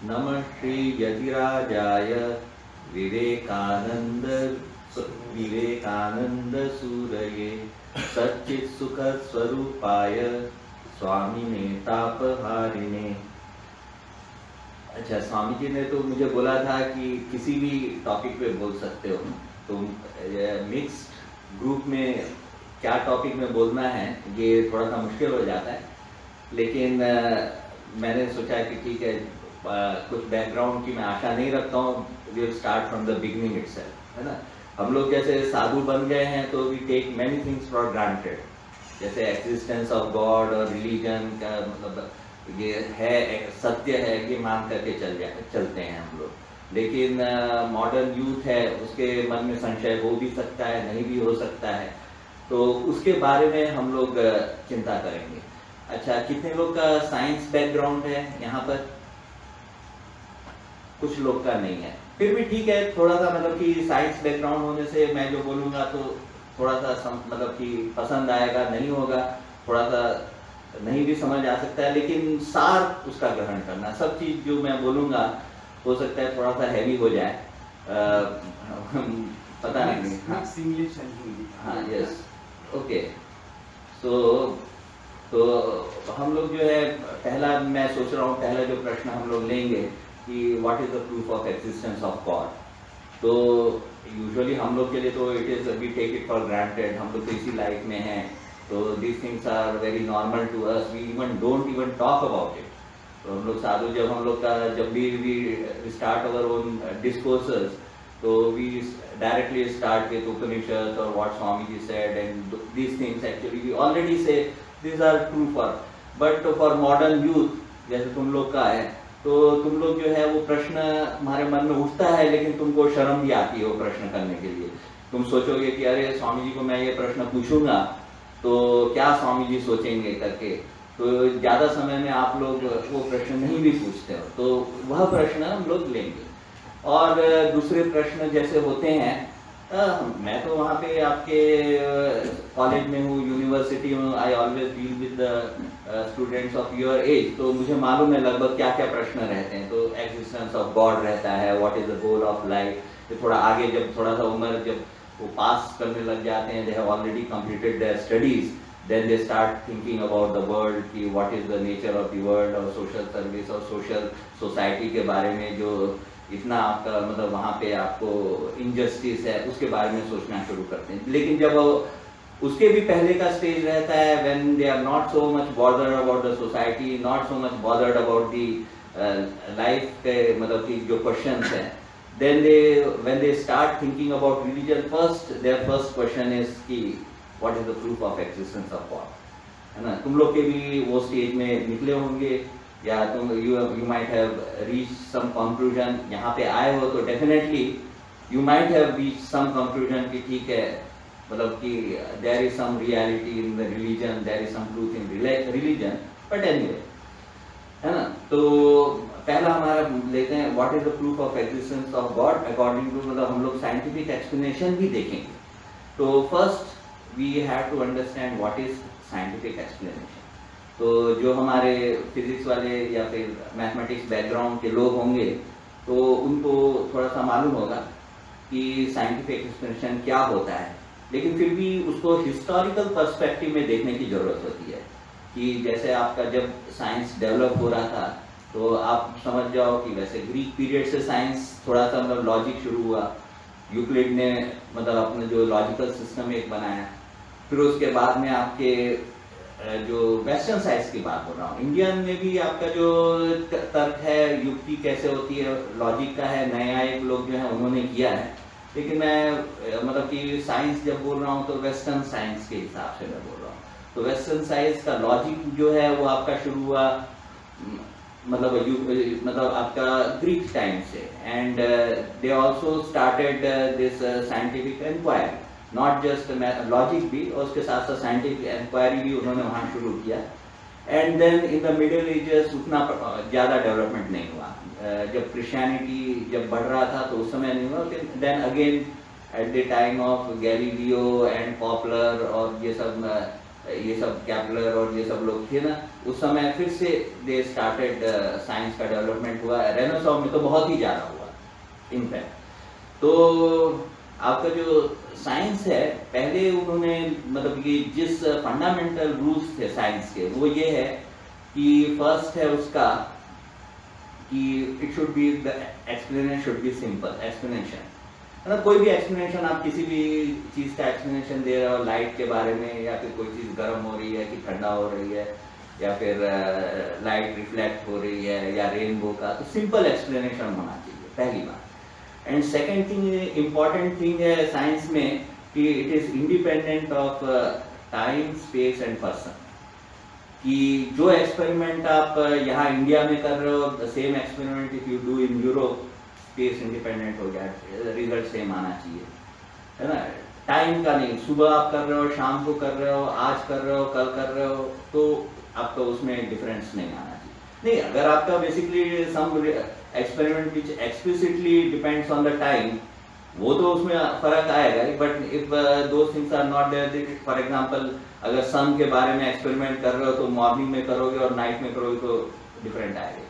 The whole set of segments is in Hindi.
नमः श्री यतिराजाय विवेकानंद विवेकानंद सूरये सच्चित सुख स्वरूपाय स्वामिने तापहारिणे। अच्छा, स्वामी जी ने तो मुझे बोला था कि किसी भी टॉपिक पे बोल सकते हो, तो मिक्स्ड ग्रुप में क्या टॉपिक में बोलना है ये थोड़ा सा मुश्किल हो जाता है, लेकिन मैंने सोचा कि ठीक है, कुछ बैकग्राउंड की मैं आशा नहीं रखता हूँ। Will start from the beginning itself, है ना। हम लोग जैसे साधु बन गए हैं तो we take many things for granted, जैसे एक्सिस्टेंस ऑफ गॉड और रिलीजन का मतलब ये है, सत्य है, ये मान करके चलते हैं हम लोग। लेकिन मॉडर्न यूथ है, उसके मन में संशय हो भी सकता है, नहीं भी हो सकता है, तो उसके बारे में हम लोग चिंता करेंगे। अच्छा, कितने लोग का साइंस बैकग्राउंड है यहाँ पर? कुछ लोग का नहीं है, फिर भी ठीक है। थोड़ा सा मतलब कि साइंस बैकग्राउंड होने से मैं जो बोलूँगा तो थोड़ा सा मतलब कि पसंद आएगा, नहीं होगा, थोड़ा सा नहीं भी समझ आ सकता है, लेकिन सार उसका ग्रहण करना। सब चीज़ जो मैं बोलूँगा हो सकता है थोड़ा सा हैवी हो जाए, पता नहीं। हाँ, यस, ओके। तो हम लोग जो है, पहला मैं सोच रहा हूँ, पहला जो प्रश्न हम लोग लेंगे कि what is the proof of existence of God. तो यूजुअली हम लोग के लिए तो it is we take it for granted, हम लोग तो इसी लाइफ में हैं, तो these things are very normal to us, we even don't even talk about it. तो हम लोग साधु जब हम लोग का जब भी स्टार्ट अवर ओन डिस्कोर्सेस, तो we directly start with Upanishad और what Swami ji said, and these things actually we already say these are true for, but for modern youth जैसे तुम लोग का है, तो तुम लोग जो है वो प्रश्न हमारे मन में उठता है, लेकिन तुमको शर्म भी आती है वो प्रश्न करने के लिए। तुम सोचोगे कि अरे स्वामी जी को मैं ये प्रश्न पूछूंगा तो क्या स्वामी जी सोचेंगे करके, तो ज़्यादा समय में आप लोग वो प्रश्न नहीं भी पूछते हो, तो वह प्रश्न हम लोग लेंगे। और दूसरे प्रश्न जैसे होते हैं, मैं तो वहाँ पे आपके कॉलेज में हूँ, यूनिवर्सिटी में, I always deal with the students of your age, तो मुझे मालूम है लगभग क्या क्या प्रश्न रहते हैं। तो एग्जिस्टेंस ऑफ गॉड रहता है, what is the goal of life. तो थोड़ा आगे जब थोड़ा सा उम्र जब वो पास करने लग जाते हैं, they have already completed their studies, then they start thinking about the world कि what is the nature of the world, और सोशल सर्विस और सोशल सोसाइटी के बारे में जो इतना आपका मतलब वहाँ पे आपको इनजस्टिस है, उसके बारे में सोचना शुरू करते हैं। लेकिन जब उसके भी पहले का स्टेज रहता है, when they are not so much bothered about the society, not so much bothered about the life के मतलब कि जो क्वेश्चंस हैं, then they when they start thinking about religion, their first question is कि what is the proof of existence of God, है ना। तुम लोग के भी वो स्टेज में निकले होंगे, या तुम you might have reach some conclusion. यहाँ पे आए हो तो definitely you might have reach some conclusion कि ठीक है, मतलब कि there is some reality in the religion, there is some truth in religion, but anyway, है ना। तो पहला हमारा लेते हैं what is the proof of existence of God according to, मतलब हम लोग साइंटिफिक एक्सप्लेनेशन भी देखेंगे। तो first we have to understand what is scientific explanation. तो जो हमारे फिजिक्स वाले या फिर मैथमेटिक्स बैकग्राउंड के लोग होंगे, तो उनको थोड़ा सा मालूम होगा कि साइंटिफिक एक्सप्लेनेशन क्या होता है, लेकिन फिर भी उसको हिस्टोरिकल पर्सपेक्टिव में देखने की ज़रूरत होती है। कि जैसे आपका जब साइंस डेवलप हो रहा था, तो आप समझ जाओ कि वैसे ग्रीक पीरियड से साइंस थोड़ा सा मतलब लॉजिक शुरू हुआ, यूक्लिड ने मतलब अपने जो लॉजिकल सिस्टम एक बनाया। फिर उसके बाद में आपके जो वेस्टर्न साइंस की बात हो रहा हूँ, इंडियन में भी आपका जो तर्क है, युक्ति कैसे होती है, लॉजिक का है, नया एक लोग जो है उन्होंने किया है। लेकिन मैं मतलब कि साइंस जब बोल रहा हूँ तो वेस्टर्न साइंस के हिसाब से मैं बोल रहा हूँ। तो वेस्टर्न साइंस का लॉजिक जो है वो आपका शुरू हुआ मतलब आपका ग्रीक टाइम से, and they also started this scientific inquiry, not just logic भी, और उसके साथ साथ साइंटिफिक इंक्वायरी भी उन्होंने वहाँ शुरू किया। And then in the middle ages उतना ज़्यादा डेवलपमेंट नहीं हुआ। जब क्रिश्चियनिटी जब बढ़ रहा था तो उस समय नहीं हुआ। Then again at the time of Galileo and popular और ये सब कैपलर और ये सब लोग थे ना, उस समय फिर से दे स्टार्टेड साइंस का डेवलपमेंट हुआ, रेनेसां में तो बहुत ही ज़्यादा हुआ इनफैक्ट। तो आपका जो साइंस है, पहले उन्होंने मतलब कि जिस फंडामेंटल रूल्स थे साइंस के, वो ये है कि फर्स्ट है उसका कि it should be, the explanation should be simple explanation. मतलब कोई भी एक्सप्लेनेशन, आप किसी भी चीज़ का एक्सप्लेनेशन दे रहे हो, लाइट के बारे में, या फिर कोई चीज़ गर्म हो रही है कि ठंडा हो रही है, या फिर लाइट रिफ्लेक्ट हो रही है, या रेनबो का, तो सिंपल एक्सप्लेनेशन होना चाहिए, पहली बात। And second thing, important thing है साइंस में कि it is independent of time, space and person. कि जो एक्सपेरिमेंट आप यहाँ इंडिया में कर रहे हो, same experiment if you do in Europe, space independent हो गया, रिजल्ट सेम आना चाहिए, है ना। टाइम का नहीं, सुबह आप कर रहे हो, शाम को कर रहे हो, आज कर रहे हो, कल कर रहे हो, तो आपका उसमें डिफरेंस नहीं आना चाहिए। नहीं, अगर आपका basically some experiment which explicitly depends on the time, वो तो उसमें फर्क आएगा। But if two things are not there, for example अगर सन के बारे में एक्सपेरिमेंट कर रहे हो तो मॉर्निंग में करोगे और नाइट में करोगे तो डिफरेंट आएगा।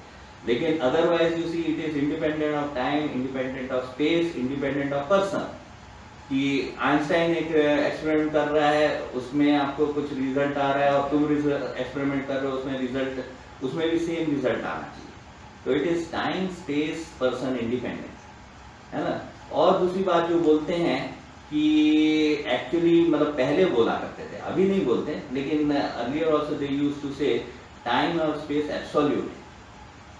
लेकिन otherwise you see it is independent of time, independent of space, independent of person. कि आइंस्टाइन एक एक्सपेरिमेंट कर रहा है, उसमें आपको कुछ रिजल्ट आ रहा है, और तुम एक्सपेरिमेंट कर रहे हो, उसमें रिजल्ट, उसमें भी सेम रिजल्ट आना चाहिए। तो it is time, space, person independent, है ना। और दूसरी बात जो बोलते हैं कि एक्चुअली मतलब पहले बोला करते थे, अभी नहीं बोलते, लेकिन earlier also they used to say time और स्पेस एब्सोल्यूट,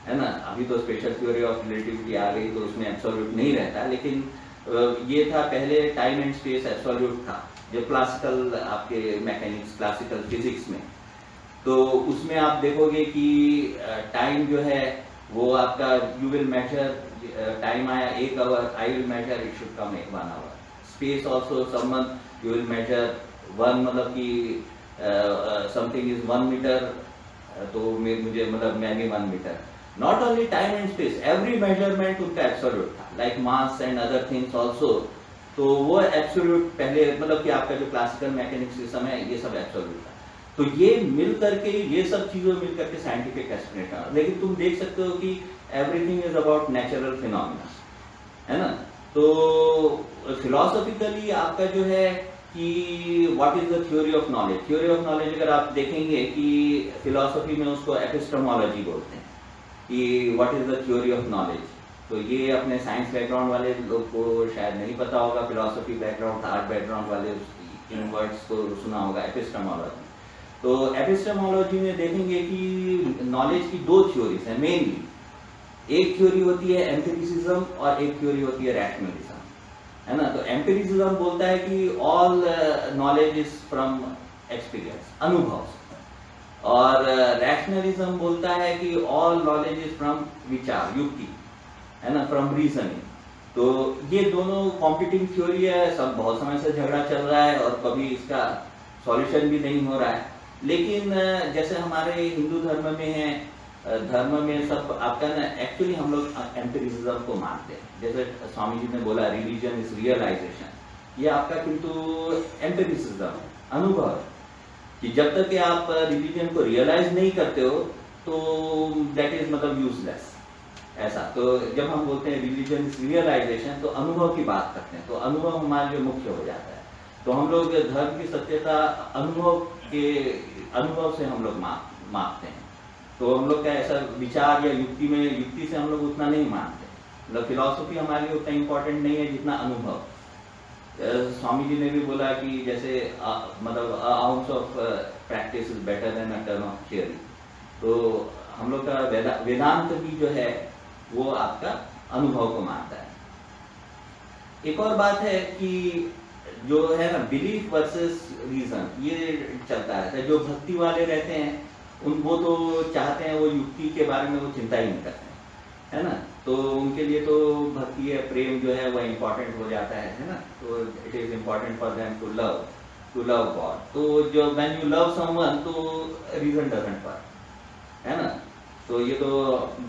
है ना। अभी तो स्पेशल थ्योरी ऑफ रिलेटिविटी आ गई, तो उसमें एब्सोल्यूट नहीं रहता, लेकिन ये था पहले, टाइम एंड स्पेस एब्सोल्यूट था, जो क्लासिकल आपके मैकेनिक्स, क्लासिकल फिजिक्स में। तो उसमें आप देखोगे कि टाइम जो है वो आपका, यू विल मेजर, टाइम आया 1 hour, I will measure it should come 1 hour. Space also someone, you will measure 1, मतलब कि समथिंग इज 1 मीटर, तो मुझे मतलब मैं भी 1 metre. Not only time and space, every measurement उनका एब्सोल्यूट था, like mass and other things also. तो वो एब्सोल्यूट पहले, मतलब कि आपका जो क्लासिकल मैकेनिक्स सिस्टम है, ये सब एब्सोल्यूट था। तो ये मिल करके, ये सब चीज़ों मिल करके साइंटिफिक एक्सप्लेनेशन। लेकिन तुम देख सकते हो कि everything is about natural phenomena, है ना। तो फिलोसॉफिकली आपका जो है कि what is the theory of knowledge. Theory of knowledge अगर आप देखेंगे कि फिलोसॉफी में उसको एपिस्टेमोलॉजी बोलते हैं, कि what is the theory of knowledge. तो ये अपने साइंस बैकग्राउंड वाले लोग को शायद नहीं पता होगा, फिलोसॉफी बैकग्राउंड, आर्ट बैकग्राउंड वाले इन वर्ड्स को सुना होगा, एपिस्टेमोलॉजी। तो एपिस्टेमोलॉजी में देखेंगे कि नॉलेज की 2 थ्योरीज हैं मेनली। एक थ्योरी होती है एम्पिरिसिज्म और एक थ्योरी होती है रैशनलिज्म, है ना। तो एम्पिरिसिज्म बोलता है कि all knowledge is from experience, अनुभव। और रैशनलिज्म बोलता है कि ऑल नॉलेज इज फ्रॉम विचार, युक्ति, है ना, फ्रॉम रीजनिंग। तो ये दोनों कॉम्पिटिंग थ्योरी है, सब बहुत समय से झगड़ा चल रहा है और कभी इसका सॉल्यूशन भी नहीं हो रहा है। लेकिन जैसे हमारे हिंदू धर्म में है, धर्म में सब आपका ना, एक्चुअली हम लोग एम्पिरिसिज्म को मानते हैं। जैसे स्वामी जी ने बोला रिलीजन इज रियलाइजेशन, ये आपका किंतु एम्पिरिसिज्म, अनुभव, कि जब तक कि आप रिलीजन को रियलाइज नहीं करते हो तो दैट इज मतलब यूजलेस, ऐसा। तो जब हम बोलते हैं रिलीजन इज रियलाइजेशन, तो अनुभव की बात करते हैं, तो अनुभव हमारे लिए मुख्य हो जाता है। तो हम लोग धर्म की सत्यता अनुभव से हम लोग मापते हैं। तो हम लोग का ऐसा विचार या युक्ति से हम लोग उतना नहीं मानते। मतलब फिलॉसफी हमारे लिए उतना इम्पोर्टेंट नहीं है जितना अनुभव। स्वामी जी ने भी बोला कि जैसे मतलब ounce of practice is better than a turn off theory. तो हम लोग का वेदांत भी जो है वो आपका अनुभव को मानता है। एक और बात है कि जो है ना, बिलीफ वर्सेस रीजन, ये चलता रहता है। जो भक्ति वाले रहते हैं वो तो चाहते हैं, वो युक्ति के बारे में वो चिंता ही नहीं करते हैं, है ना। तो उनके लिए तो भक्ति है, प्रेम जो है वो इम्पोर्टेंट हो जाता है ना। तो it is important for them to love God. तो जो व्हेन यू लव समवन, तो रीजन डजंट वर्क, है ना। तो ये तो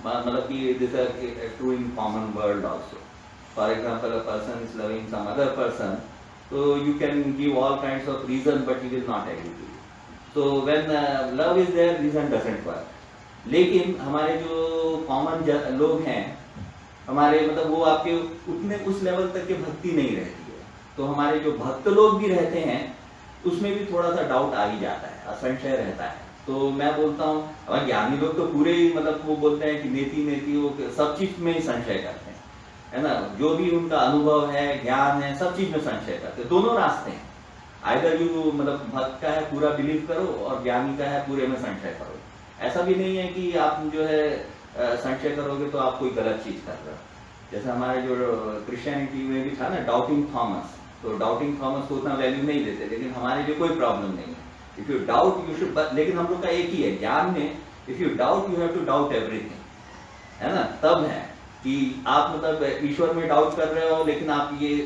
मतलब कि this are true in common world also. For example, a person is loving some other person, so you can give all kinds of reason but he will not agree to you. So when love is there, reason doesn't work. लेकिन हमारे जो कॉमन लोग हैं, हमारे मतलब वो आपके उतने उस लेवल तक के भक्ति नहीं रहती है, तो हमारे जो भक्त लोग भी रहते हैं उसमें भी थोड़ा सा डाउट आ ही जाता है, असंशय रहता है। तो मैं बोलता हूँ, और ज्ञानी लोग तो पूरे ही मतलब वो बोलते हैं कि नेति नेति, वो सब चीज में ही संशय करते हैं, है ना, जो भी उनका अनुभव है, ज्ञान है, सब चीज में संशय करते हैं। दोनों रास्ते हैं, आइदर यू मतलब भक्त का है पूरा बिलीव करो और ज्ञानी का है पूरे में संशय करो। ऐसा भी नहीं है कि आप जो है संशय करोगे तो आप कोई गलत चीज कर रहे हो। जैसे हमारे जो क्रिश्चियनिटी में भी था ना डाउटिंग थॉमस, तो डाउटिंग थॉमस को उतना वैल्यू नहीं देते, लेकिन हमारे लिए कोई प्रॉब्लम नहीं है। If you doubt you should, लेकिन हम लोग का एक ही है ज्ञान में, if you doubt you have to doubt everything, है ना। तब है कि आप मतलब ईश्वर में डाउट कर रहे हो, लेकिन आप ये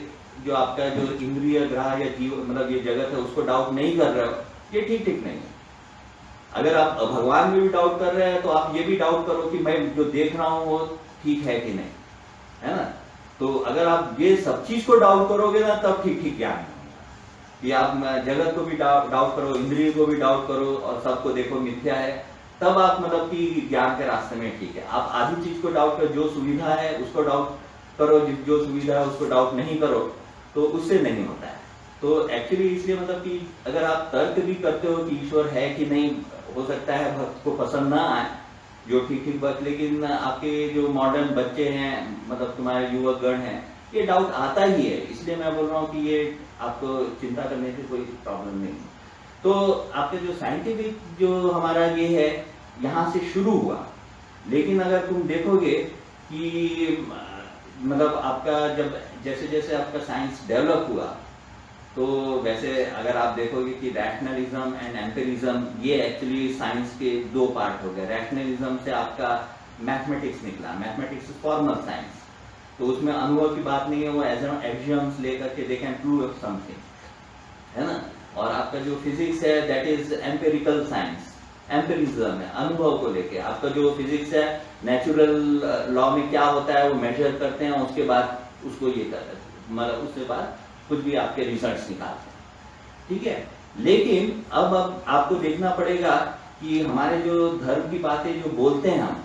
जो आपका जो इंद्रिय ग्रह या जीव मतलब ये जगत है उसको डाउट नहीं कर रहे हो, ये ठीक नहीं है। अगर आप भगवान में भी डाउट कर रहे हैं तो आप ये भी डाउट करो कि मैं जो देख रहा हूं वो ठीक है कि नहीं, है ना। तो अगर आप ये सब चीज को डाउट करोगे ना, तब ठीक ज्ञान होगा। कि आप जगत को भी डाउट करो, इंद्रिय को भी डाउट करो और सबको देखो मिथ्या है, तब आप मतलब कि ज्ञान के रास्ते में ठीक है। आप आधी चीज को डाउट करो, जो सुविधा है उसको डाउट करो, जो सुविधा है उसको डाउट नहीं करो, तो उससे नहीं होता है। तो एक्चुअली इसलिए मतलब कि अगर आप तर्क भी करते हो कि ईश्वर है कि नहीं, हो सकता है भक्त को पसंद ना आए जो ठीक बात, लेकिन आपके जो मॉडर्न बच्चे हैं मतलब तुम्हारे युवक गण हैं, ये डाउट आता ही है। इसलिए मैं बोल रहा हूँ कि ये आपको चिंता करने की कोई प्रॉब्लम नहीं है। तो आपके जो साइंटिफिक जो हमारा ये है यहाँ से शुरू हुआ, लेकिन अगर तुम देखोगे कि मतलब आपका जब जैसे जैसे आपका साइंस डेवलप हुआ, तो वैसे अगर आप देखोगे कि रैशनलिज्म एंड एम्पिरिज्म ये एक्चुअली साइंस के दो पार्ट हो गए। रैशनलिज्म से आपका मैथमेटिक्स निकला, मैथमेटिक्स फॉर्मल साइंस, तो उसमें अनुभव की बात नहीं है, वो एक्सियम्स लेकर के दे कैन प्रूव समथिंग, है ना। और आपका जो फिजिक्स है दैट इज एम्पेरिकल साइंस, एम्पिरिज्म है अनुभव को लेके। आपका जो फिजिक्स है नेचुरल लॉ में क्या होता है वो मेजर करते हैं, उसके बाद उसको ये करते हैं, मतलब उसके बाद कुछ भी आपके रिजल्ट्स निकालते हैं, ठीक है। लेकिन अब आपको देखना पड़ेगा कि हमारे जो धर्म की बातें जो बोलते हैं हम,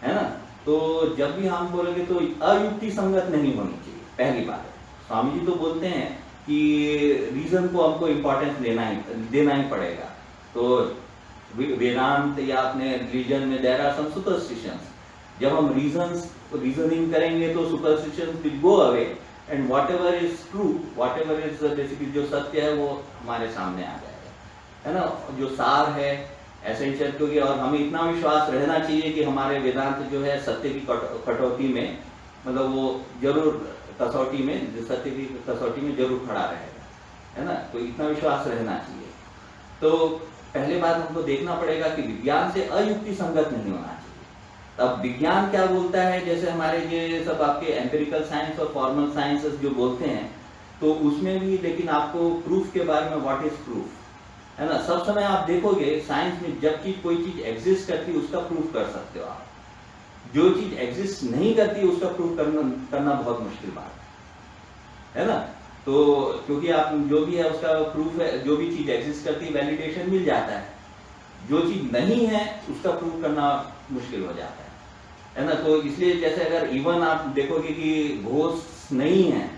है ना, तो जब भी हम बोलेंगे तो अयुक्ति संगत नहीं होनी चाहिए। पहली बात है, स्वामी जी तो बोलते हैं कि रीजन को हमको इम्पोर्टेंस देना ही पड़ेगा। तो वेदांत या अपने रिलीजन में देयर आर सम सुपरस्टिशंस, जब हम रीजनिंग करेंगे तो superstitions will go away and whatever is true, whatever is basically जो सत्य है वो हमारे सामने आ जाएगा, है ना, जो सार है एसेंशियल। क्योंकि और हमें इतना विश्वास रहना चाहिए कि हमारे वेदांत जो है सत्य की कटौती में मतलब वो जरूर कसौटी में, सत्य की कसौटी में जरूर खड़ा रहेगा, है ना। तो इतना विश्वास रहना चाहिए। तो पहले बात हमको देखना पड़ेगा कि विज्ञान से अयुक्ति संगत नहीं होना चाहिए। अब विज्ञान क्या बोलता है, जैसे हमारे ये सब आपके एम्पिरिकल साइंस और फॉर्मल साइंसेस जो बोलते हैं, तो उसमें भी लेकिन आपको प्रूफ के बारे में व्हाट इज प्रूफ, है ना। सब समय आप देखोगे साइंस में जब चीज कोई चीज एग्जिस्ट करती है उसका प्रूफ कर सकते हो आप, जो चीज एग्जिस्ट नहीं करती उसका प्रूफ करना बहुत मुश्किल बात है ना। तो क्योंकि आप जो भी है उसका प्रूफ है, जो भी चीज एग्जिस्ट करती है वैलिडेशन मिल जाता है, जो चीज नहीं है उसका प्रूफ करना मुश्किल हो जाता है ना। तो इसलिए जैसे अगर इवन आप देखोगे कि घोस्ट नहीं है,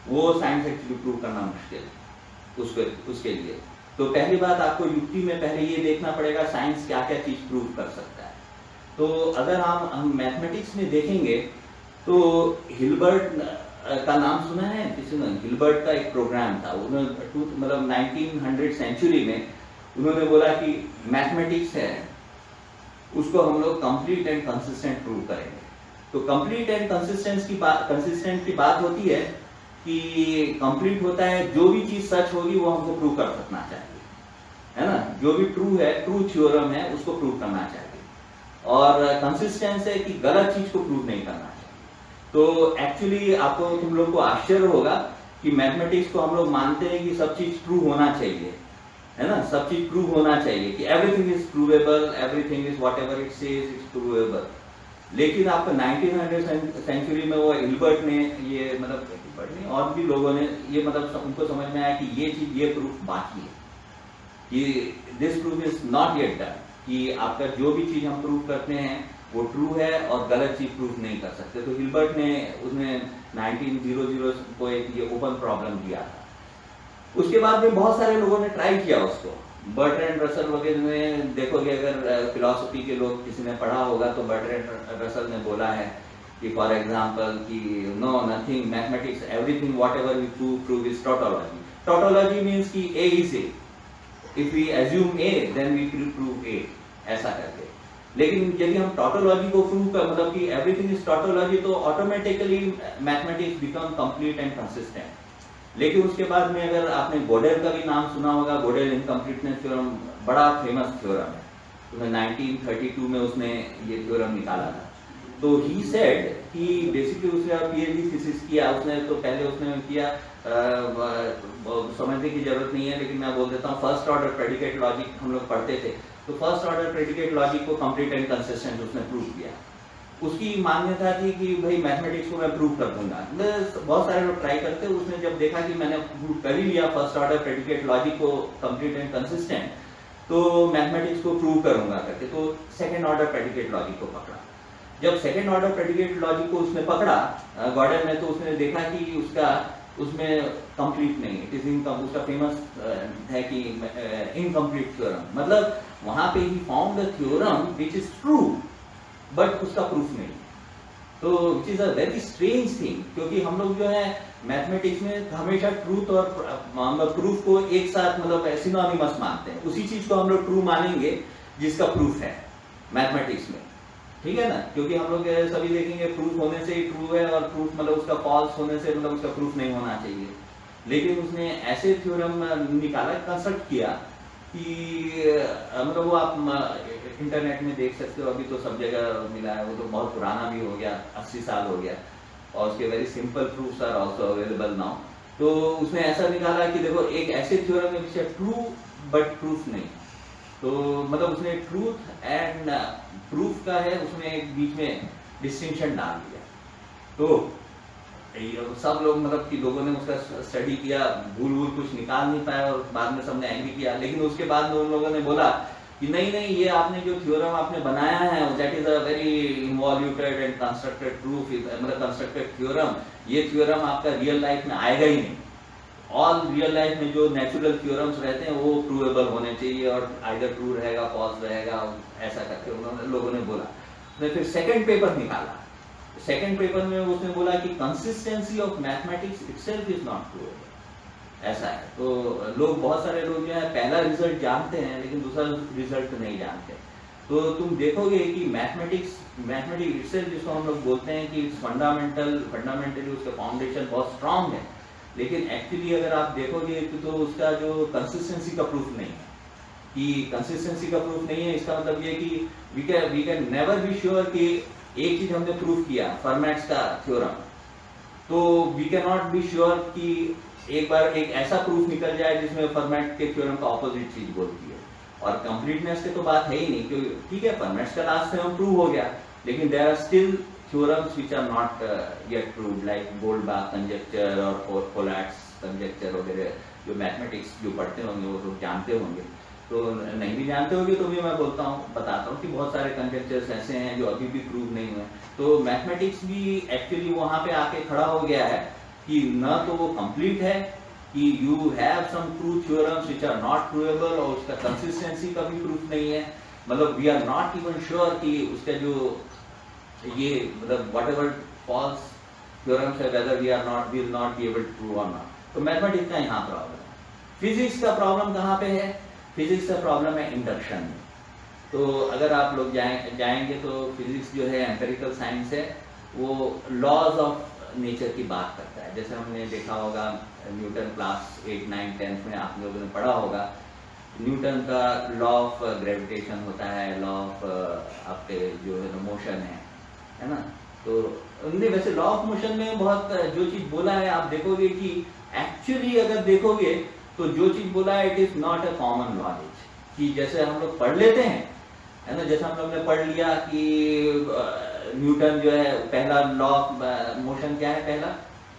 वो साइंस एक्चुअली प्रूव करना मुश्किल उसके लिए। तो पहली बात आपको युक्ति में पहले ये देखना पड़ेगा साइंस क्या क्या चीज प्रूव कर सकता है। तो अगर हम मैथमेटिक्स में देखेंगे तो हिल्बर्ट का नाम सुना है किसी ने? हिल्बर्ट का एक प्रोग्राम था, उन्होंने मतलब 1900 सेंचुरी में उन्होंने बोला कि मैथमेटिक्स है उसको हम लोग कंप्लीट एंड कंसिस्टेंट प्रूव करेंगे। तो कंप्लीट एंड कंसिस्टेंट की बात होती है कि कंप्लीट होता है जो भी चीज सच होगी वो हमको प्रूव कर सकना चाहिए, है ना। जो भी ट्रू है, ट्रू थ्योरम है उसको प्रूव करना चाहिए। और कंसिस्टेंस है कि गलत चीज को प्रूव नहीं करना चाहिए। तो एक्चुअली आपको तुम लोग को आश्चर्य होगा कि मैथमेटिक्स को हम लोग मानते हैं कि सब चीज ट्रू होना चाहिए, है ना, सब चीज प्रूव होना चाहिए कि everything is provable, everything is whatever it says it's provable. लेकिन आपका 1900 सेंचुरी में वो हिल्बर्ट ने ये मतलब हिल्बर्ट ने और भी लोगों ने ये मतलब उनको समझ में आया कि ये चीज ये प्रूफ बाकी है, कि this proof is not yet done, कि आपका जो भी चीज हम प्रूव करते हैं वो ट्रू है और गलत चीज प्रूफ नहीं कर सकते। तो हिल्बर्ट ने उसने 1900 को एक ये ओपन प्रॉब्लम दिया था। उसके बाद में बहुत सारे लोगों ने ट्राई किया उसको। बर्ट्रैंड रसल वगैरह में देखोगे, अगर फिलॉसफी के लोग किसी ने पढ़ा होगा तो बर्ट्रैंड रसल ने बोला है कि फॉर एग्जांपल कि no nothing mathematics everything whatever we prove is tautology. Tautology means कि A is A, if we assume A then we prove A, ऐसा करके। लेकिन यदि हम टॉटोलॉजी को प्रूव कर मतलब कि एवरीथिंग इज टॉटोलॉजी, तो automatically mathematics become complete and consistent. लेकिन उसके बाद में अगर आपने गोडेल का भी नाम सुना होगा, गोडेल इनकम्प्लीटनेस थ्योरम बड़ा फेमस थ्योरम है, तो 1932 में उसने ये थ्योरम निकाला था। तो ही सेड कि बेसिकली उसने पीएचडी थीसिस किया, उसने तो पहले उसने किया समझने की जरूरत नहीं है, लेकिन मैं बोल देता हूँ फर्स्ट ऑर्डर प्रेडिकेट लॉजिक हम लोग पढ़ते थे, तो फर्स्ट ऑर्डर प्रेडिकेट लॉजिक को कंप्लीट एंड कंसिस्टेंट उसने प्रूव किया। उसकी मान्यता थी कि भाई मैथमेटिक्स को मैं प्रूव कर दूंगा। बहुत सारे लोग ट्राई करते, उसने जब देखा कि मैंने प्रूव कर ही लिया फर्स्ट ऑर्डर प्रेडिकेट लॉजिक को कंप्लीट एंड कंसिस्टेंट, तो मैथमेटिक्स को प्रूव करूंगा करके, तो सेकंड ऑर्डर प्रेडिकेट लॉजिक को पकड़ा। जब सेकंड ऑर्डर प्रेडिकेट लॉजिक को उसने पकड़ा गॉर्डन ने, तो उसने देखा कि उसका उसमें कंप्लीट नहीं, इट इज इनकम, उसका फेमस है कि इनकम्प्लीट थ्योरम, मतलब वहां पे he found the theorem which is true but उसका प्रूफ नहीं। तो which is a very strange thing, क्योंकि हम लोग जो है मैथमेटिक्स में हमेशा ट्रूथ और प्रूफ को एक साथ मतलब सिनोनिमस मानते हैं। उसी चीज को हम लोग ट्रू मानेंगे जिसका प्रूफ है मैथमेटिक्स में, ठीक है ना, क्योंकि हम लोग सभी देखेंगे प्रूफ होने से ही ट्रू है, और प्रूफ मतलब उसका फॉल्स होने से मतलब उसका प्रूफ नहीं होना चाहिए। लेकिन उसने ऐसे थ्योरम निकाला, कंस्ट्रक्ट किया कि मतलब वो आप इंटरनेट में देख सकते हो, अभी तो सब जगह मिला है, वो तो बहुत पुराना भी हो गया, 80 साल हो गया, और उसके very simple proofs are also available now. तो उसने ऐसा निकाला कि देखो एक ऐसे थ्योरम है विच है ट्रू बट प्रूफ नहीं, तो मतलब उसने ट्रूथ एंड प्रूफ का है, उसमें एक बीच में डिस्टिंक्शन डाल दिया। तो सब लोग मतलब कि लोगों ने उसका स्टडी किया, भूल कुछ निकाल नहीं पाया, और बाद में सबने एग्री किया। लेकिन उसके बाद में उन लोगों ने बोला कि नहीं नहीं, ये आपने जो थ्योरम आपने बनाया है that is a very involuted and constructed proof, मतलब कंस्ट्रक्टेड थ्योरम, ये थ्योरम आपका रियल लाइफ में आएगा ही नहीं। ऑल रियल लाइफ में जो नेचुरल थ्योरम्स रहते हैं वो प्रूवेबल होने चाहिए, और आइदर ट्रू रहेगा फॉल्स रहेगा, ऐसा करके उन्होंने लोगों ने बोला। उसने फिर सेकंड पेपर निकाला। सेकंड पेपर में उसने बोला कि consistency of mathematics itself is not provable, ऐसा है। तो लोग, बहुत सारे लोग जो है पहला रिजल्ट जानते हैं लेकिन दूसरा रिजल्ट नहीं जानते। तो तुम देखोगे कि मैथमेटिक्स इटसेल्फ, जिसको हम लोग बोलते हैं कि फंडामेंटली उसका फाउंडेशन बहुत स्ट्रांग है, लेकिन एक्चुअली अगर आप देखोगे तो उसका जो कंसिस्टेंसी का प्रूफ नहीं है। कि कंसिस्टेंसी का प्रूफ नहीं है, इसका मतलब ये कि we can never be sure कि एक चीज हमने प्रूफ किया फर्मैट्स का थ्योरम, तो we can not be sure कि एक बार एक ऐसा प्रूफ निकल जाए जिसमें फर्मैट के थ्योरम का ऑपोजिट चीज बोलती है। और कंप्लीटनेस की तो बात है ही नहीं, क्योंकि ठीक है फर्मैट्स का लास्ट थ्योरम प्रूव हो गया, लेकिन there are still theorems which are not yet proved, like Goldbach conjecture और Collatz conjecture वगैरह, जो मैथमेटिक्स जो पढ़ते होंगे वो तो जानते होंगे। तो नहीं भी जानते होंगे तो भी मैं बताता हूँ कि बहुत सारे कंजेक्चर्स ऐसे हैं जो अभी भी प्रूव नहीं हुए। तो मैथमेटिक्स भी एक्चुअली वहाँ पे आके खड़ा हो गया है कि न तो वो कंप्लीट है, कि you have some true theorems which are not provable, और उसका कंसिस्टेंसी का भी प्रूफ नहीं है। मतलब we are not even sure कि उसका जो ये मतलब व्हाटएवर फॉल्स थ्योरम्स है whether we will not be able to prove और नॉट। तो मैथमेटिक्स का यहाँ प्रॉब्लम है। फिजिक्स का प्रॉब्लम कहाँ पे है? फिजिक्स का प्रॉब्लम है इंडक्शन में। तो अगर आप लोग जाएंगे तो फिजिक्स जो है एम्पिरिकल साइंस है, वो लॉज ऑफ नेचर की बात करता है। जैसे हमने देखा होगा न्यूटन क्लास 8, 9, 10 में आप लोगों ने पढ़ा होगा, न्यूटन का लॉ ऑफ ग्रेविटेशन होता है, लॉ ऑफ आपके जो है मोशन है ना। तो उन्होंने वैसे लॉ ऑफ मोशन में बहुत जो चीज बोला है, आप देखोगे कि एक्चुअली अगर देखोगे तो जो चीज बोला है it is not a common knowledge. कि जैसे हम लोग पढ़ लेते हैं, है ना, जैसे हम लोग ने पढ़ लिया कि न्यूटन जो है पहला लॉ ऑफ मोशन क्या है, पहला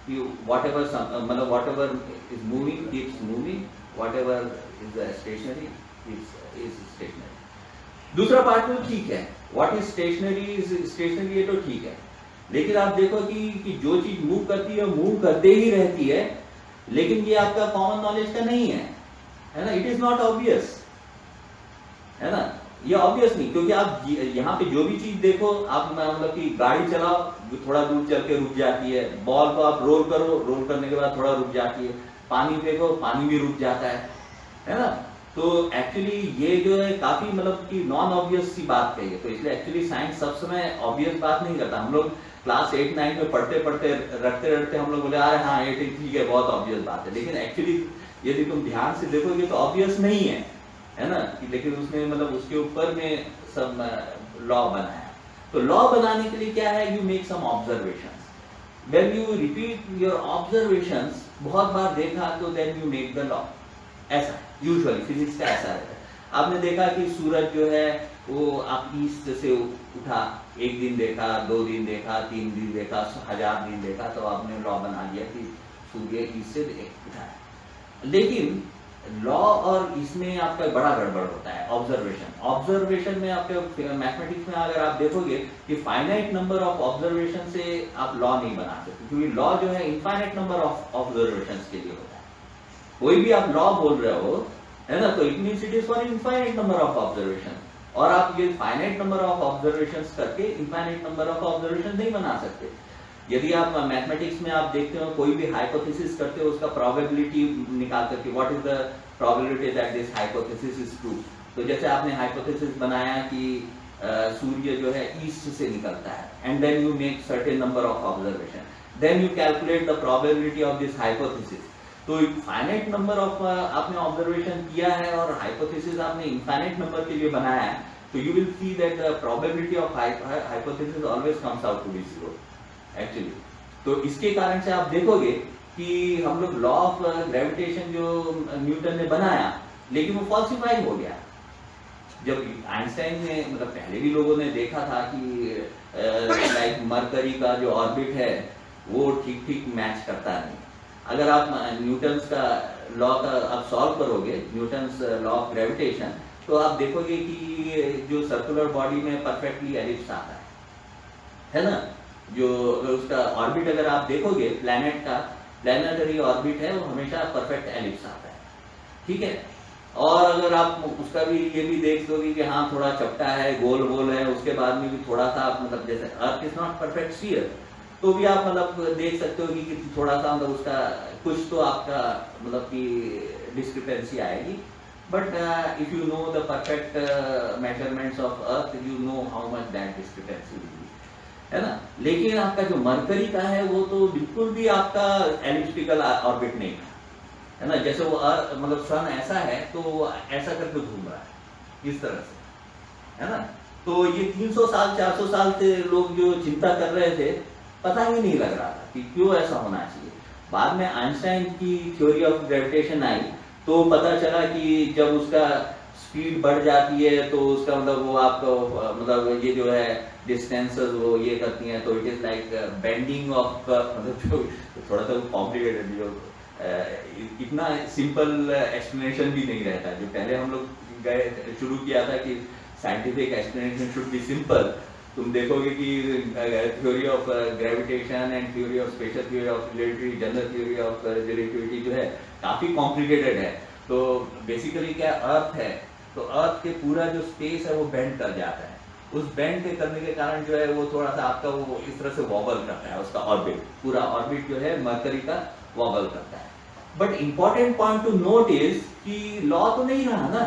कि व्हाटएवर मतलब whatever is moving keeps moving whatever is the stationary is stationary. दूसरा पार्ट तो ठीक है, what is stationary is stationary, ये तो ठीक है, लेकिन आप देखो कि जो चीज मूव करती है मूव करते ही रहती है, लेकिन ये आपका कॉमन नॉलेज का नहीं है ना, इट इज नॉट ऑब्वियस, है ना, ये ऑब्वियस नहीं, क्योंकि आप यहाँ पे जो भी चीज देखो, आप मतलब कि गाड़ी चलाओ, थोड़ा दूर चल के रुक जाती है, बॉल को आप रोल करो, रोल करने के बाद थोड़ा रुक जाती है, पानी फेंको, पानी भी रुक जाता है ना। तो एक्चुअली ये जो है काफी मतलब कि नॉन ऑब्वियस सी बात कही है, तो इसलिए एक्चुअली साइंस सब समय ऑब्वियस बात नहीं करता। हम लोग क्लास 8-9 में पढ़ते पढ़ते रटते हम लोग बोले अरे हाँ ये ठीक है, बहुत ऑब्वियस बात है, लेकिन एक्चुअली यदि तुम ध्यान से देखोगे तो ऑब्वियस नहीं है ना, लेकिन उसने मतलब उसके ऊपर में सब लॉ बनाया। तो लॉ बनाने के लिए क्या है, you make some observations, when you repeat your observations, बहुत बार देखा तो then you make the law. ऐसा यूजुअली फिजिक्स का ऐसा रहता है। आपने देखा कि सूरज जो है वो आप ईस्ट से उठा, एक दिन देखा, 2 दिन देखा, 3 दिन देखा, 1000 दिन देखा, तो आपने लॉ बना दिया कि सूर्य ईस्ट से उठा है। लेकिन लॉ और इसमें आपका बड़ा गड़बड़ होता है, ऑब्जर्वेशन में आपके मैथमेटिक्स में अगर आप देखोगे कि फाइनाइट नंबर ऑफ ऑब्जर्वेशन से आप लॉ नहीं बना सकते, क्योंकि लॉ जो है इनफाइनाइट नंबर ऑफ ऑब्जर्वेशन के लिए होता है। कोई भी आप लॉ बोल रहे हो, है ना, तो it means it is for infinite number of observation, और आप ये फाइनाइट नंबर ऑफ ऑब्जर्वेशंस करके इनफाइनाइट नंबर ऑफ ऑब्जर्वेशन नहीं बना सकते। यदि आप मैथमेटिक्स में आप देखते हो कोई भी हाइपोथेसिस करते हो, उसका प्रोबेबिलिटी निकाल करके what is the probability that this hypothesis is true, तो जैसे आपने हाइपोथेसिस बनाया कि सूर्य जो है ईस्ट से निकलता है, and then you make certain number of observation, then you calculate the probability of this hypothesis. तो फाइनाइट नंबर ऑफ आपने ऑब्जर्वेशन किया है और हाइपोथेसिस आपने इनफाइनाइट नंबर के लिए बनाया है, तो you will see that the probability of hypothesis always comes out to be 0 actually. तो इसके कारण से आप देखोगे कि हम लोग लॉ ऑफ ग्रेविटेशन जो न्यूटन ने बनाया, लेकिन वो फॉल्सिफाई हो गया। जब आइंस्टाइन ने मतलब पहले भी लोगों ने देखा था कि लाइक मरकरी का जो ऑर्बिट है वो ठीक मैच करता नहीं। अगर आप न्यूटन्स का लॉ का आप सॉल्व करोगे, न्यूटन्स लॉ ऑफ ग्रेविटेशन, तो आप देखोगे कि जो सर्कुलर बॉडी में परफेक्टली एलिप्स आता है ना, जो उसका ऑर्बिट अगर आप देखोगे प्लैनेट का प्लैनेटरी ऑर्बिट है वो हमेशा परफेक्ट एलिप्स आता है, ठीक है। और अगर आप उसका भी ये भी देख दोगे कि हाँ थोड़ा चपटा है, गोल है, उसके बाद में भी थोड़ा सा मतलब जैसे earth is not perfect sphere, तो भी आप मतलब देख सकते हो कि थोड़ा सा मतलब उसका कुछ तो आपका मतलब कि डिस्क्रिपेंसी आएगी। But if you know the perfect measurements of earth, you know how much that discrepancy will be, है ना। लेकिन आपका जो मरकरी का है वो तो बिल्कुल भी आपका एलिप्टिकल ऑर्बिट नहीं है ना, जैसे वो मतलब सन ऐसा है तो वो ऐसा करके घूम रहा है इस तरह से, है ना। तो ये 300 साल 400 साल से लोग जो चिंता कर रहे थे, पता ही नहीं लग रहा था कि क्यों ऐसा होना चाहिए। बाद में आइंस्टाइन की थ्योरी ऑफ ग्रेविटेशन आई तो पता चला कि जब उसका स्पीड बढ़ जाती है तो उसका मतलब वो आपको मतलब ये जो है डिस्टेंसेस वो ये करती हैं, तो it is like bending of मतलब जो थोड़ा सा कॉम्प्लिकेटेड, जो इतना सिंपल एक्सप्लेनेशन भी नहीं रहता। जो पहले हम लोग गए शुरू किया था कि scientific explanation should be simple, तुम देखोगे कि theory of gravitation and theory of special theory of relativity, general theory of relativity जो है काफी कॉम्प्लिकेटेड है। तो बेसिकली क्या अर्थ है, तो अर्थ के पूरा जो स्पेस है वो बेंड कर जाता है, उस बेंड के करने के कारण जो है वो थोड़ा सा आपका वो इस तरह से वॉबल करता है, उसका ऑर्बिट, पूरा ऑर्बिट जो है मरकरी का वॉबल करता है। But important point two note is कि लॉ तो नहीं रहा ना,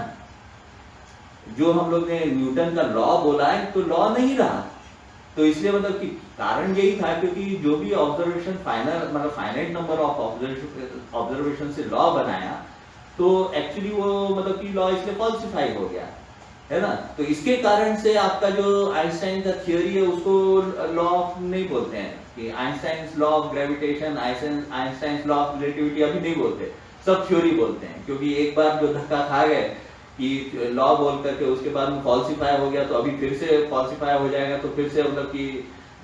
जो हम लोग ने न्यूटन का लॉ बोला है तो लॉ नहीं रहा। तो इसलिए मतलब कि कारण यही था क्योंकि जो भी ऑब्जर्वेशन फाइनल मतलब फाइनाइट नंबर ऑफ ऑब्जर्वेशन से लॉ बनाया, तो एक्चुअली वो मतलब कि लॉ इसलिए फॉल्सिफाई हो गया, है ना। तो इसके कारण से आपका जो आइंस्टाइन का थियोरी है उसको लॉ ऑफ नहीं बोलते हैं कि Einstein's law of gravitation, Einstein's law of relativity अभी नहीं बोलते, सब थ्योरी बोलते हैं। क्योंकि एक बार जो धक्का खा गए कि लॉ बोल करके उसके बाद में फॉल्सिफाई हो गया, तो अभी फिर से फॉल्सिफाई हो जाएगा, तो फिर से मतलब कि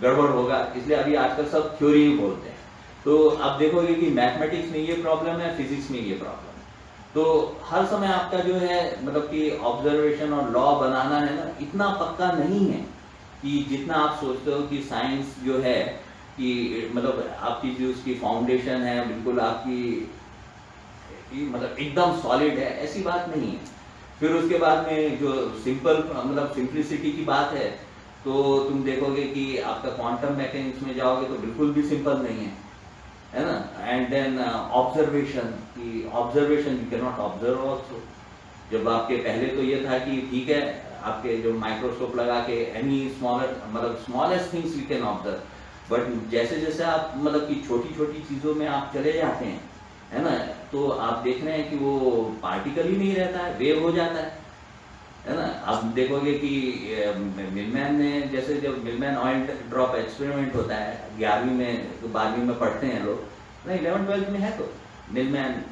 गड़बड़ होगा, इसलिए अभी आजकल सब थ्योरी ही बोलते हैं। तो आप देखोगे कि मैथमेटिक्स में ये प्रॉब्लम है, फिजिक्स में ये प्रॉब्लम है। तो हर समय आपका जो है मतलब कि ऑब्जर्वेशन और लॉ बनाना है ना, इतना पक्का नहीं है कि जितना आप सोचते हो कि साइंस जो है कि मतलब आपकी जो उसकी फाउंडेशन है बिल्कुल आपकी मतलब एकदम सॉलिड है, ऐसी बात नहीं है। फिर उसके बाद में जो सिंपल मतलब सिंप्लिसिटी की बात है, तो तुम देखोगे कि आपका क्वांटम मैकेनिक्स में जाओगे तो बिल्कुल भी सिंपल नहीं है ना। एंड देन ऑब्जर्वेशन, की observation you can not observe also. जब आपके पहले तो ये था कि ठीक है आपके जो माइक्रोस्कोप लगा के एनी स्मॉलर मतलब smallest things we can observe, but जैसे जैसे आप मतलब कि छोटी छोटी चीज़ों में आप चले जाते हैं, है ना, तो आप देख रहे हैं कि वो पार्टिकल ही नहीं रहता है, वेव हो जाता है ना। आप देखोगे कि मिलमैन ने जैसे जब मिलमैन ऑयल ड्रॉप एक्सपेरिमेंट होता है 11वीं में 12वीं में पढ़ते हैं लोग, नहीं 11th-12th में है, तो मिलमैन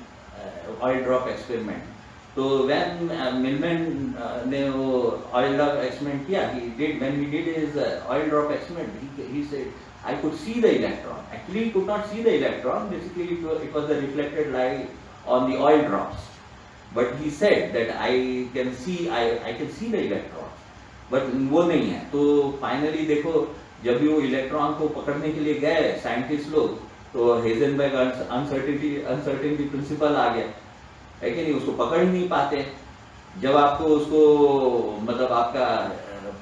ऑयल ड्रॉप एक्सपेरिमेंट, तो व्हेन मिलमैन ने वो ऑयल ड्रॉप एक्सपेरिमेंट किया, when he did his oil drop experiment, he said I could see the electron. Actually, he could not see the electron. Basically, it was the reflected light on the oil drops. But he said that I can see the electron. But वो नहीं है। तो फाइनली देखो जब भी वो इलेक्ट्रॉन को पकड़ने के लिए गए साइंटिस्ट लोग, तो हेजनबर्ग अनसर्टेनिटी प्रिंसिपल आ गया, है कि नहीं, उसको पकड़ ही नहीं पाते। जब आपको उसको मतलब आपका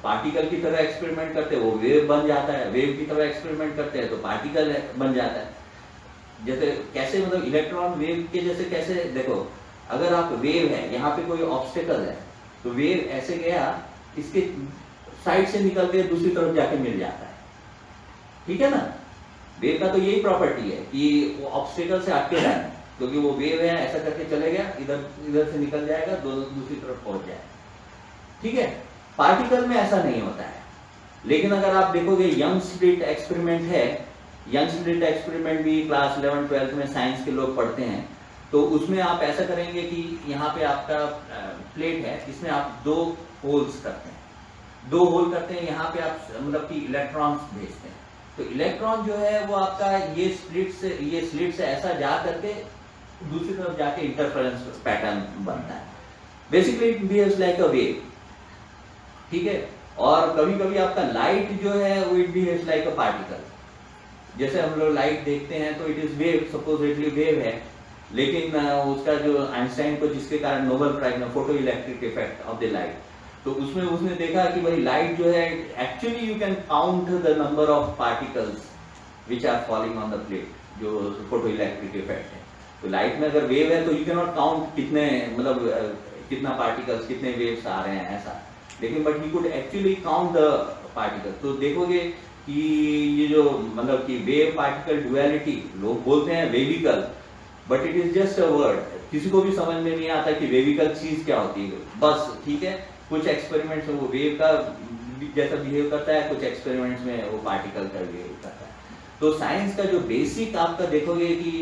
पार्टिकल की तरह एक्सपेरिमेंट करते हैं, वो वेव बन जाता है, वेव की तरह एक्सपेरिमेंट करते हैं तो पार्टिकल बन जाता है। जैसे कैसे मतलब इलेक्ट्रॉन वेव के जैसे कैसे, देखो अगर आप वेव है, यहाँ पे कोई ऑब्स्टेकल है, तो वेव ऐसे गया, इसके साइड से निकल के दूसरी तरफ जाके मिल जाता है, ठीक है ना। वेव का तो यही प्रॉपर्टी है कि वो ऑब्स्टेकल से हटके रहना, क्योंकि वो वेव है, ऐसा करके चले गया, इधर से निकल जाएगा, दूसरी तरफ पहुंच जाएगा, ठीक है। पार्टिकल में ऐसा नहीं होता है। लेकिन अगर आप देखोगे यंग स्प्लिट एक्सपेरिमेंट है, यंग स्प्लिट एक्सपेरिमेंट भी क्लास 11-12 में साइंस के लोग पढ़ते हैं, तो उसमें आप ऐसा करेंगे कि यहाँ पे आपका प्लेट है, इसमें आप 2 होल्स करते हैं, 2 होल करते हैं, यहाँ पे आप मतलब कि इलेक्ट्रॉन्स भेजते हैं, तो इलेक्ट्रॉन जो है वो आपका ये स्लिट से ऐसा जा करके दूसरी तरफ जाके इंटरफेरेंस पैटर्न बनता है। Basically it behaves like a wave, ठीक है। और कभी कभी आपका लाइट जो है वो it behaves like a particle. जैसे हम लोग लाइट देखते हैं तो it is wave, supposedly wave है, लेकिन उसका जो आइंस्टाइन को जिसके कारण नोबेल प्राइज में photo electric effect of the light, तो उसमें उसने देखा कि भाई लाइट जो है actually you can count the number of particles which are falling on the plate, जो फोटो इलेक्ट्रिक इफेक्ट है। तो लाइट में अगर वेव है तो यू कैन नॉट काउंट कितने मतलब कितना पार्टिकल्स कितने वेव्स आ रहे हैं ऐसा, लेकिन but he could actually count the particle. तो देखोगे कि ये जो मतलब कि वेव पार्टिकल डुअलिटी लोग बोलते हैं wavicle, but it is just a word, किसी को भी समझ में नहीं आता कि वेविकल चीज क्या होती है, बस ठीक है। कुछ एक्सपेरिमेंट्स में वो वेव का जैसा बिहेव करता है, कुछ एक्सपेरिमेंट्स में वो पार्टिकल का बिहेव करता है। तो साइंस का जो बेसिक आपका देखोगे कि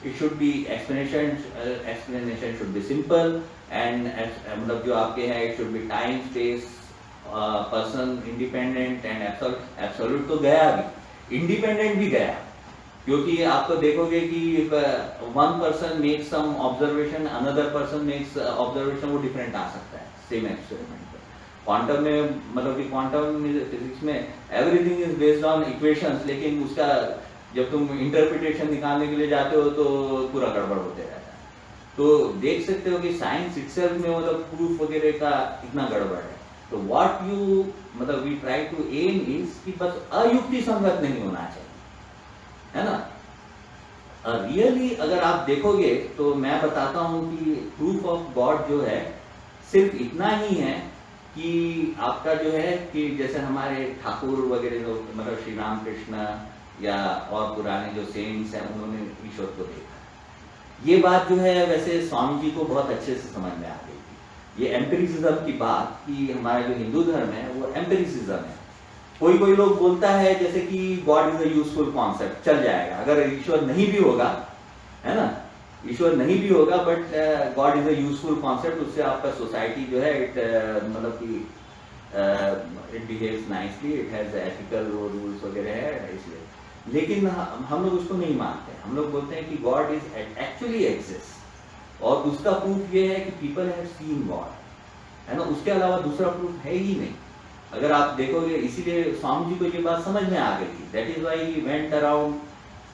it should be explanation should be simple, and मतलब जो आपके हैं it should be time space person independent and absolute. तो गया भी, इंडिपेंडेंट भी गया, क्योंकि आप तो देखोगे कि one person makes some observation, another person makes observation, वो डिफरेंट आ सकता है सेम एक्सपेरिमेंट पर। क्वांटम में मतलब कि क्वांटम फिजिक्स में everything is based on equations, लेकिन उसका जब तुम इंटरप्रिटेशन निकालने के लिए जाते हो तो पूरा गड़बड़ होते रहता है। तो देख सकते हो कि साइंस इटसेल्फ में मतलब प्रूफ वगैरह का इतना गड़बड़ है। तो व्हाट यू मतलब we try to aim is कि बस अयुक्ति संगत नहीं होना चाहिए, है ना। रियली अगर आप देखोगे तो मैं बताता हूं कि प्रूफ ऑफ गॉड जो है सिर्फ इतना ही है कि आपका जो है कि जैसे हमारे ठाकुर वगैरह लोग मतलब श्री राम कृष्ण या और पुराने जो सेंट्स हैं उन्होंने ईश्वर को देखा। ये बात जो है वैसे स्वामी जी को बहुत अच्छे से समझ में आ गई थी, ये एम्पिरिसिज्म की बात कि हमारा जो हिंदू धर्म है वो एम्पिरिसिज्म है। कोई कोई लोग बोलता है जैसे कि God is a useful concept, चल जाएगा अगर ईश्वर नहीं भी होगा, है ना, ईश्वर नहीं भी होगा but God is a useful concept, उससे आपका सोसाइटी जो है इट मतलब कि it behaves nicely, it has ethical rules वगैरह है इसलिए। लेकिन हम लोग उसको नहीं मानते, हम लोग बोलते हैं कि गॉड इज एक्चुअली एग्जिस्ट, और उसका प्रूफ ये है कि पीपल हैव सीन गॉड, है ना, उसके अलावा दूसरा प्रूफ है ही नहीं। अगर आप देखोगे, इसीलिए स्वामी जी को ये बात समझ में आ गई थी, that is why he went around,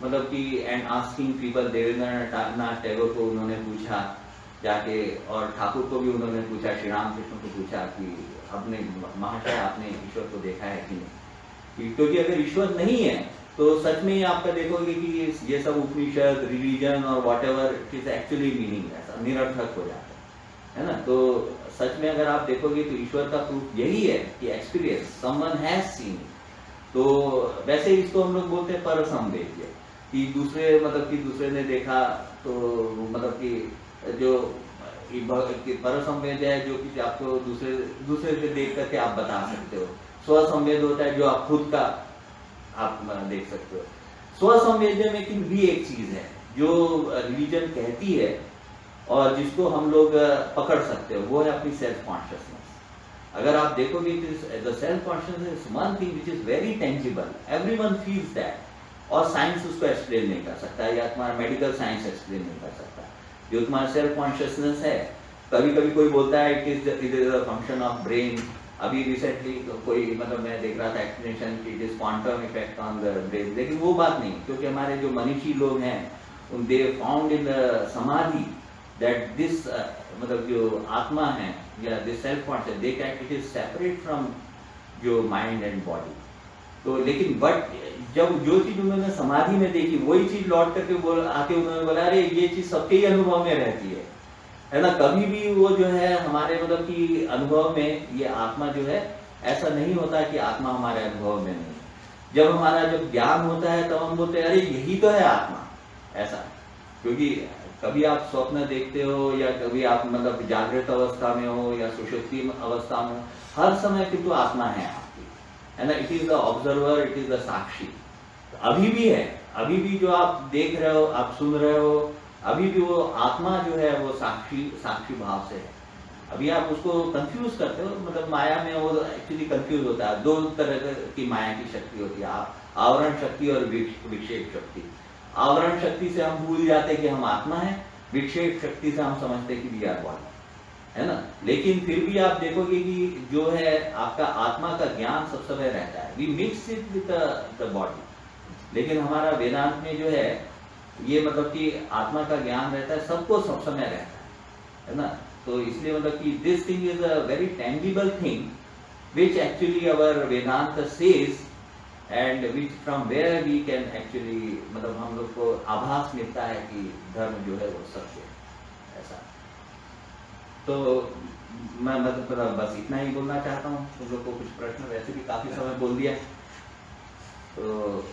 मतलब कि and asking people. Debendranath Tagore को उन्होंने पूछा जाके, और ठाकुर को भी उन्होंने पूछा, श्री रामकृष्ण को पूछा कि अपने महाशय आपने ईश्वर को देखा है कि नहीं, क्योंकि अगर ईश्वर नहीं है तो सच में ही आपका देखोगे कि ये सब उपनिषद, रिलीजन और what ever it is actually meaningless, निरर्थक हो जाता है ना। तो सच में अगर आप देखोगे तो ईश्वर का प्रूफ यही है कि एक्सपीरियंस, समवन हैज सीन। तो वैसे इसको हम लोग बोलते हैं परसंवेद्य, कि दूसरे, मतलब कि दूसरे ने देखा, तो मतलब कि जो परसंवेद्य है जो कि आपको दूसरे से देख करके आप बता सकते हो। स्वसंवेद होता है जो आप खुद का आप देख सकते हो। स्वसंवेद्य में भी एक चीज है जो रिलीजन कहती है और जिसको हम लोग पकड़ सकते हो, वो है अपनी सेल्फ कॉन्शियसनेस। अगर आप देखोगे the self consciousness is one thing which is very tangible, everyone feels that, और साइंस उसको एक्सप्लेन नहीं कर सकता, या तुम्हारा मेडिकल साइंस एक्सप्लेन नहीं कर सकता। जो तुम्हारा सेल्फ कॉन्शियसनेस है, कभी कभी कोई बोलता है it is a function of brain. अभी रिसेंटली कोई, मतलब मैं देख रहा था एक्सप्लेनेशन कि it is quantum effect on the brain, लेकिन वो बात नहीं, क्योंकि हमारे जो मनीषी लोग हैं दे फाउंड इन समाधि दैट दिस, मतलब जो आत्मा है या this self conscious, they can it is separate from जो माइंड एंड बॉडी। तो लेकिन बट जब जो चीज उन्होंने समाधि में देखी, वही चीज लौट करके आके उन्होंने बोला, अरे ये चीज सबके ही अनुभव में रहती है ना। कभी भी वो जो है हमारे, मतलब कि अनुभव में ये आत्मा जो है, ऐसा नहीं होता कि आत्मा हमारे अनुभव में नहीं है। जब हमारा जब ज्ञान होता है तब हम बोलते हैं अरे यही तो है आत्मा, ऐसा। क्योंकि कभी आप स्वप्न देखते हो, या कभी आप मतलब जागृत अवस्था में हो या सुषुप्ति अवस्था में, हर समय फिर तो आत्मा है आपकी, है ना। It is the observer, it is the साक्षी। अभी भी है, अभी भी जो आप देख रहे हो, आप सुन रहे हो, अभी भी वो आत्मा जो है वो साक्षी भाव से है। अभी आप उसको कंफ्यूज करते हो, मतलब माया में वो एक्चुअली कंफ्यूज होता है। दो तरह की माया की शक्ति होती है, आवरण शक्ति और विक्षेप शक्ति। आवरण शक्ति से हम भूल जाते हैं कि हम आत्मा है, विक्षेप शक्ति से हम समझते हैं कि वी आर बॉडी, है ना। लेकिन फिर भी आप देखोगे कि जो है आपका आत्मा का ज्ञान सब समय रहता है, we mix it with the body. लेकिन हमारा वेदांत में जो है ये, मतलब कि आत्मा का ज्ञान रहता है, सबको सब समय रहता है ना। तो इसलिए मतलब कि this thing is a very tangible thing which actually our Vedanta says, and which from where we can actually, मतलब हम लोग को आभास मिलता है कि धर्म जो है वो सत्य है, ऐसा। तो मैं मतलब बस इतना ही बोलना चाहता हूँ। तुम लोग को कुछ प्रश्न, वैसे भी काफी समय बोल दिया, तो